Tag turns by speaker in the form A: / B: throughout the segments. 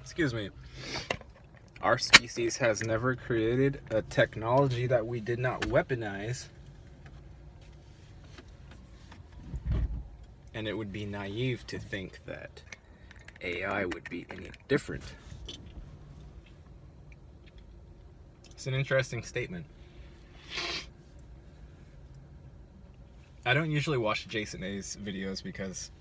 A: Excuse me. Our species has never created a technology that we did not weaponize. And it would be naive to think that AI would be any different. It's an interesting statement. I don't usually watch Jason A's videos because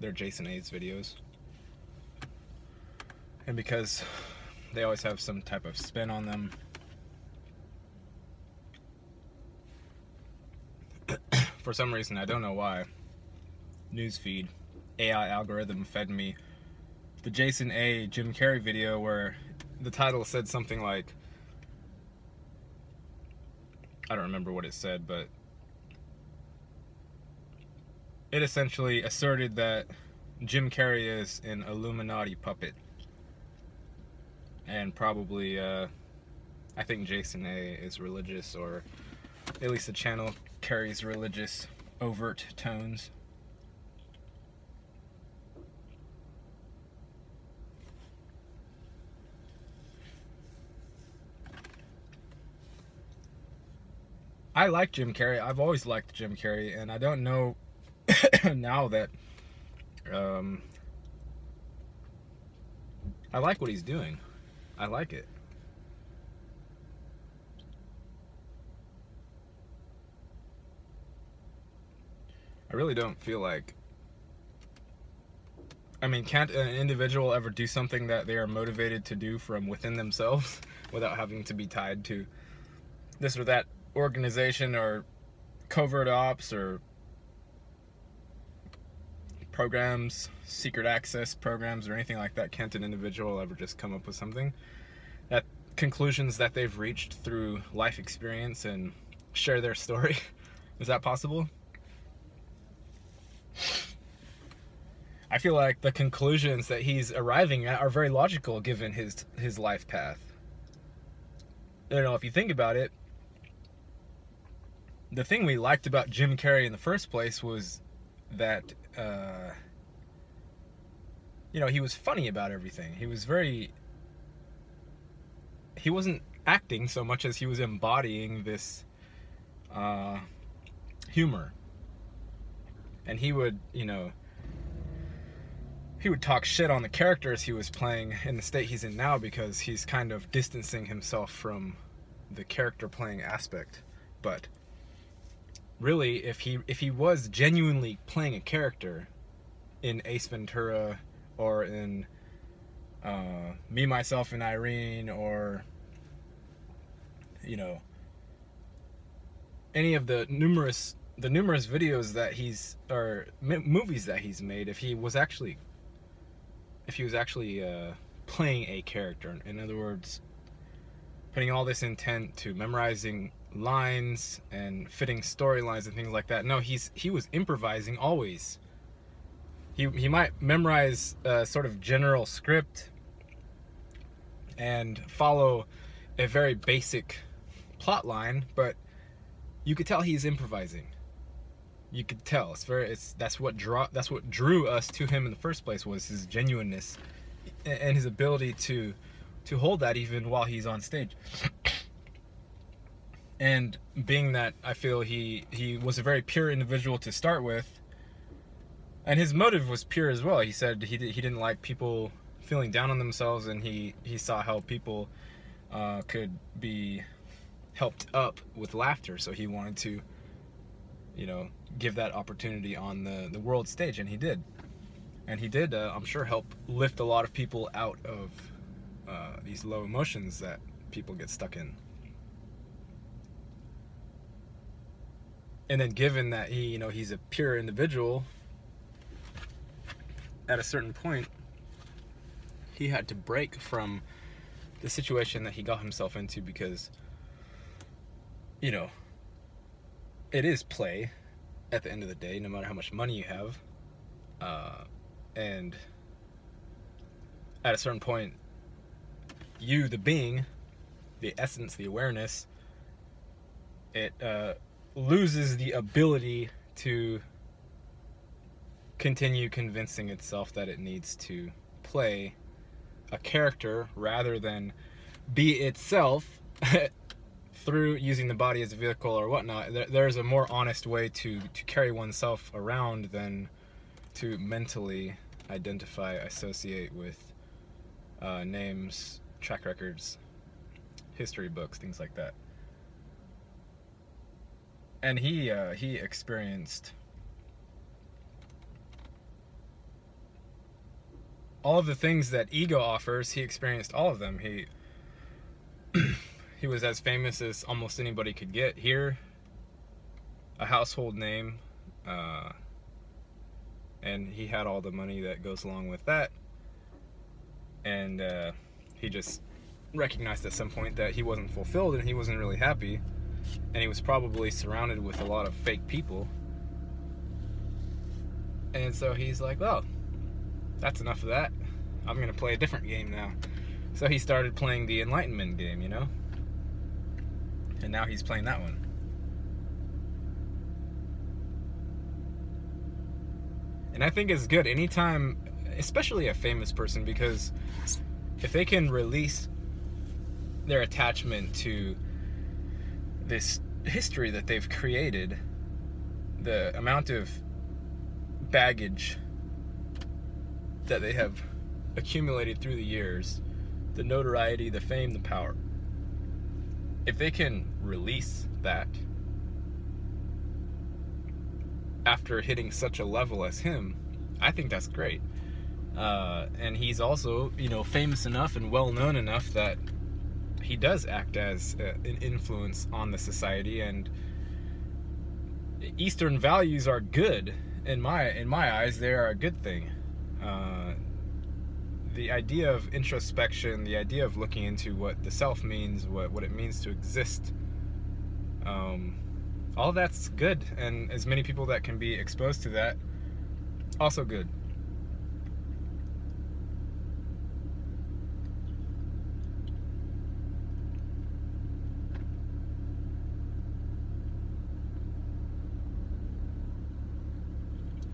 A: they're Jason A's videos. And because they always have some type of spin on them. For some reason, I don't know why, newsfeed, AI algorithm fed me the Jason A. Jim Carrey video where the title said something like, I don't remember what it said, but it essentially asserted that Jim Carrey is an Illuminati puppet. And probably, I think Jason A. is religious, or at least the channel carries religious overt tones. I like Jim Carrey. I've always liked Jim Carrey, and I don't know now that I like what he's doing. I like it. I really don't feel like, I mean, can't an individual ever do something that they are motivated to do from within themselves without having to be tied to this or that organization or covert ops or programs, secret access programs or anything like that? Can't an individual ever just come up with something, that conclusions that they've reached through life experience, and share their story? Is that possible? I feel like the conclusions that he's arriving at are very logical given his life path. I don't know, if you think about it, the thing we liked about Jim Carrey in the first place was that, you know, he was funny about everything. He wasn't acting so much as he was embodying this humor. And he would, you know, he would talk shit on the characters he was playing in the state he's in now, because he's kind of distancing himself from the character playing aspect. But really, if he was genuinely playing a character in Ace Ventura, or in Me, Myself, and Irene, or, you know, any of the numerous videos that he's, or movies that he's made, if he was actually playing a character, in other words, putting all this intent to memorizing lines and fitting storylines and things like that. No, he was improvising always. He might memorize a sort of general script and follow a very basic plot line, but you could tell he's improvising. You could tell. That's what drew us to him in the first place, was his genuineness and his ability to hold that even while he's on stage. And being that I feel he was a very pure individual to start with, and his motive was pure as well. He said he didn't like people feeling down on themselves, and he saw how people could be helped up with laughter, so he wanted to, you know, give that opportunity on the world stage, and he did. And he did, I'm sure, help lift a lot of people out of these low emotions that people get stuck in. And then given that he's a pure individual, at a certain point, he had to break from the situation that he got himself into, because, you know, it is play at the end of the day, no matter how much money you have. And at a certain point, you, the being, the essence, the awareness, it loses the ability to continue convincing itself that it needs to play a character rather than be itself through using the body as a vehicle or whatnot. There's a more honest way to carry oneself around than to mentally identify, associate with names, track records, history books, things like that. And he experienced all of the things that ego offers. He experienced all of them. He was as famous as almost anybody could get here, a household name, and he had all the money that goes along with that. And he just recognized at some point that he wasn't fulfilled and he wasn't really happy, and he was probably surrounded with a lot of fake people. And so he's like, well, that's enough of that. I'm gonna play a different game now. So he started playing the Enlightenment game, you know? And now he's playing that one. And I think it's good anytime, especially a famous person, because if they can release their attachment to this history that they've created, the amount of baggage that they have accumulated through the years, the notoriety, the fame, the power, if they can release that after hitting such a level as him, I think that's great. And he's also, you know, famous enough and well known enough that he does act as an influence on the society, and Eastern values are good in my eyes. They are a good thing. The idea of introspection, the idea of looking into what the self means, what it means to exist, all that's good, and as many people that can be exposed to that, also good.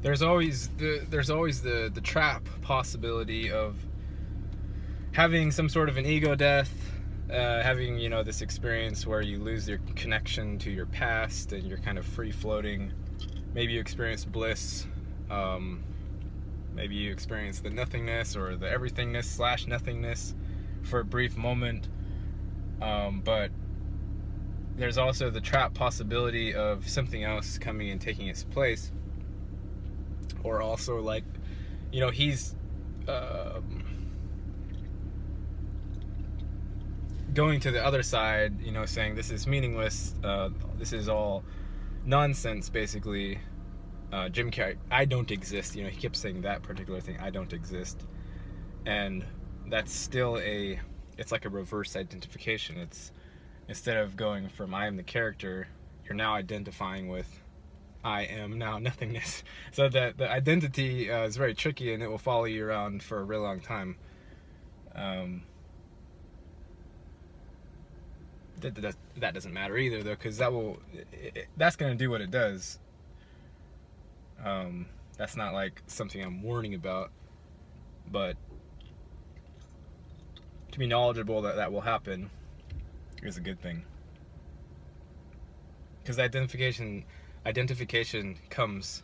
A: There's always the trap possibility of having some sort of an ego death, having, you know, this experience where you lose your connection to your past and you're kind of free floating. Maybe you experience bliss, maybe you experience the nothingness or the everythingness / nothingness for a brief moment, but there's also the trap possibility of something else coming and taking its place. Or also, like, you know, he's going to the other side, you know, saying this is meaningless, this is all nonsense, basically. Jim Carrey, I don't exist, you know, he kept saying that particular thing, I don't exist. And that's still it's like a reverse identification. It's, instead of going from I am the character, you're now identifying with I am now nothingness. So that the identity is very tricky, and it will follow you around for a real long time. That doesn't matter either, though, because that's going to do what it does. That's not like something I'm warning about, but to be knowledgeable that that will happen is a good thing, because identification comes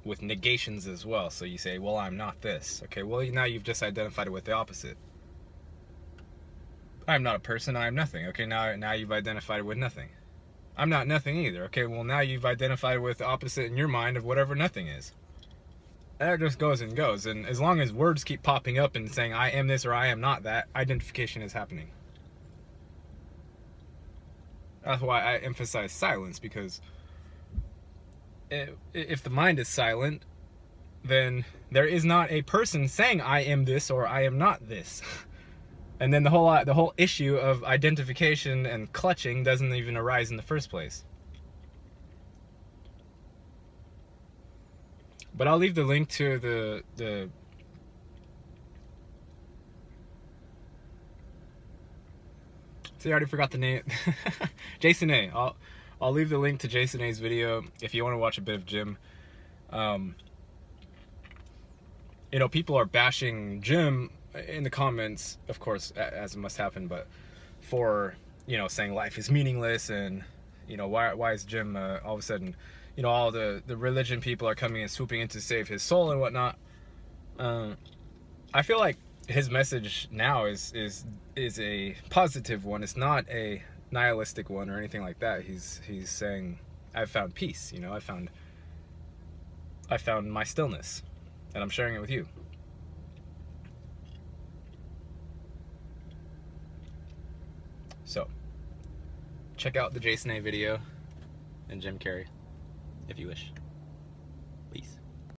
A: with negations as well. So you say, well, I'm not this. Okay, well, now you've just identified it with the opposite. I'm not a person, I'm nothing. Okay, now you've identified it with nothing. I'm not nothing either. Okay, well, now you've identified with the opposite in your mind of whatever nothing is. And it just goes and goes. And as long as words keep popping up and saying I am this or I am not that, identification is happening. That's why I emphasize silence, because if the mind is silent, then there is not a person saying I am this or I am not this. And then the whole issue of identification and clutching doesn't even arise in the first place. But I'll leave the link to the see, I already forgot the name. Jason A. I'll leave the link to Jason A's video if you want to watch a bit of Jim. You know, people are bashing Jim in the comments, of course, as it must happen, but for, you know, saying life is meaningless, and, you know, why is Jim all of a sudden, you know, all the religion people are coming and swooping in to save his soul and whatnot. I feel like his message now is a positive one. It's not a nihilistic one or anything like that. He's saying, I've found peace, you know, I found my stillness, and I'm sharing it with you. So, check out the Jason A video and Jim Carrey, if you wish.